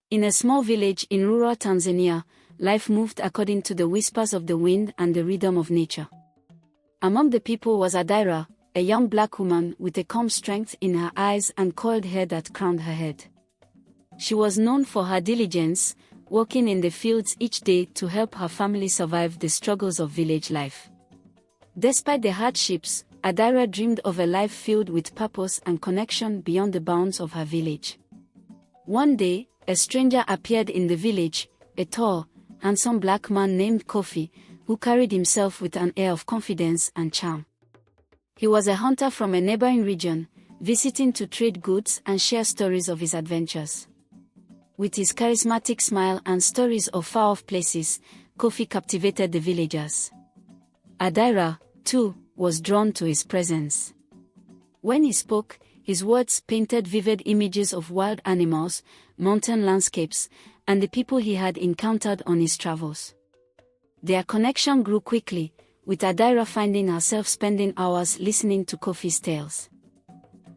In a small village in rural Tanzania, life moved according to the whispers of the wind and the rhythm of nature. Among the people was Adira, a young black woman with a calm strength in her eyes and coiled hair that crowned her head. She was known for her diligence, working in the fields each day to help her family survive the struggles of village life. Despite the hardships, Adira dreamed of a life filled with purpose and connection beyond the bounds of her village. One day, a stranger appeared in the village, a tall, handsome black man named Kofi, who carried himself with an air of confidence and charm. He was a hunter from a neighboring region, visiting to trade goods and share stories of his adventures. With his charismatic smile and stories of far-off places, Kofi captivated the villagers. Adira, too, was drawn to his presence. When he spoke, his words painted vivid images of wild animals, mountain landscapes, and the people he had encountered on his travels. Their connection grew quickly, with Adira finding herself spending hours listening to Kofi's tales.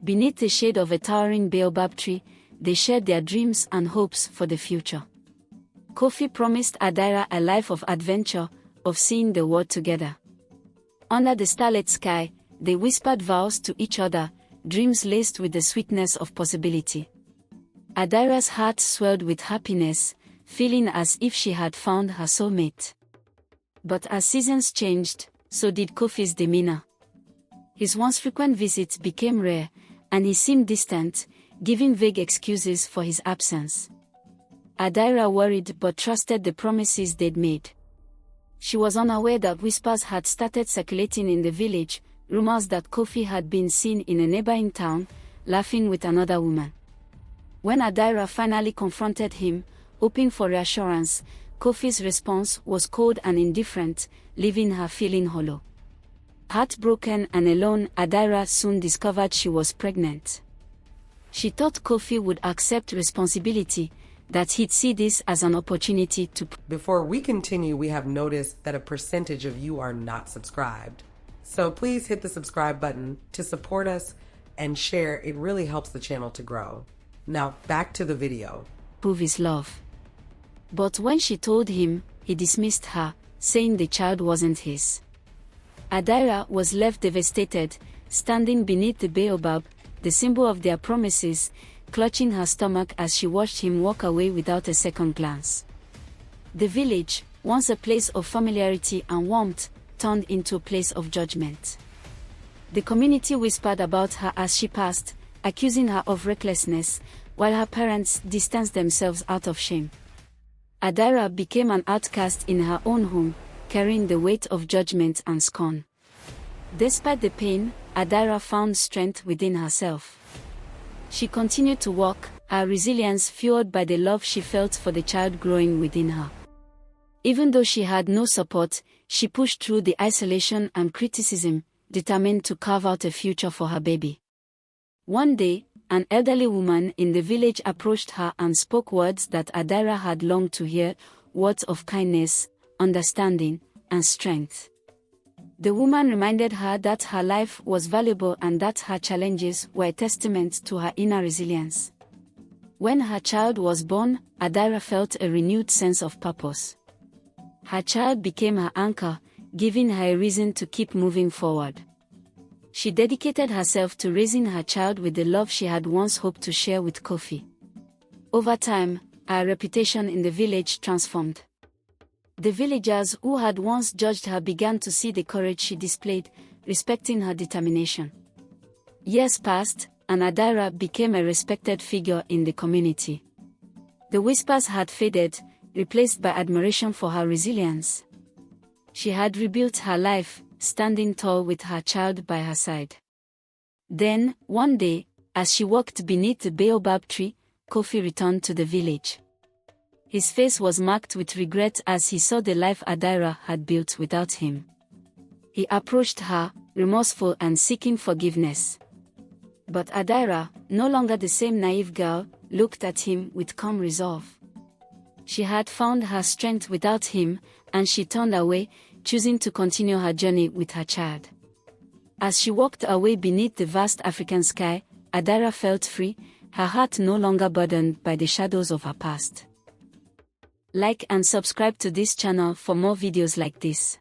Beneath the shade of a towering baobab tree, they shared their dreams and hopes for the future. Kofi promised Adira a life of adventure, of seeing the world together. Under the starlit sky, they whispered vows to each other, dreams laced with the sweetness of possibility. Adira's heart swelled with happiness, feeling as if she had found her soulmate. But as seasons changed, so did Kofi's demeanor. His once frequent visits became rare, and he seemed distant, giving vague excuses for his absence. Adira worried but trusted the promises they'd made. She was unaware that whispers had started circulating in the village, rumors that Kofi had been seen in a neighboring town, laughing with another woman. When Adira finally confronted him, hoping for reassurance, Kofi's response was cold and indifferent, leaving her feeling hollow. Heartbroken and alone, Adira soon discovered she was pregnant. She thought Kofi would accept responsibility, that he'd see this as an opportunity to... Before we continue, we have noticed that a percentage of you are not subscribed. So please hit the subscribe button to support us and share. It really helps the channel to grow. Now back to the video. Prove his love. But when she told him, he dismissed her, saying the child wasn't his. Adira was left devastated, standing beneath the baobab, the symbol of their promises, clutching her stomach as she watched him walk away without a second glance. The village, once a place of familiarity and warmth, turned into a place of judgment. The community whispered about her as she passed, accusing her of recklessness, while her parents distanced themselves out of shame. Adira became an outcast in her own home, carrying the weight of judgment and scorn. Despite the pain, Adira found strength within herself. She continued to walk, her resilience fueled by the love she felt for the child growing within her. Even though she had no support, she pushed through the isolation and criticism, determined to carve out a future for her baby. One day, an elderly woman in the village approached her and spoke words that Adira had longed to hear, words of kindness, understanding, and strength. The woman reminded her that her life was valuable and that her challenges were a testament to her inner resilience. When her child was born, Adira felt a renewed sense of purpose. Her child became her anchor, giving her a reason to keep moving forward. She dedicated herself to raising her child with the love she had once hoped to share with Kofi. Over time, her reputation in the village transformed. The villagers who had once judged her began to see the courage she displayed, respecting her determination. Years passed, and Adira became a respected figure in the community. The whispers had faded, replaced by admiration for her resilience. She had rebuilt her life, standing tall with her child by her side. Then, one day, as she walked beneath the baobab tree, Kofi returned to the village. His face was marked with regret as he saw the life Adira had built without him. He approached her, remorseful and seeking forgiveness. But Adira, no longer the same naive girl, looked at him with calm resolve. She had found her strength without him, and she turned away, choosing to continue her journey with her child. As she walked away beneath the vast African sky, Adira felt free, her heart no longer burdened by the shadows of her past. Like and subscribe to this channel for more videos like this.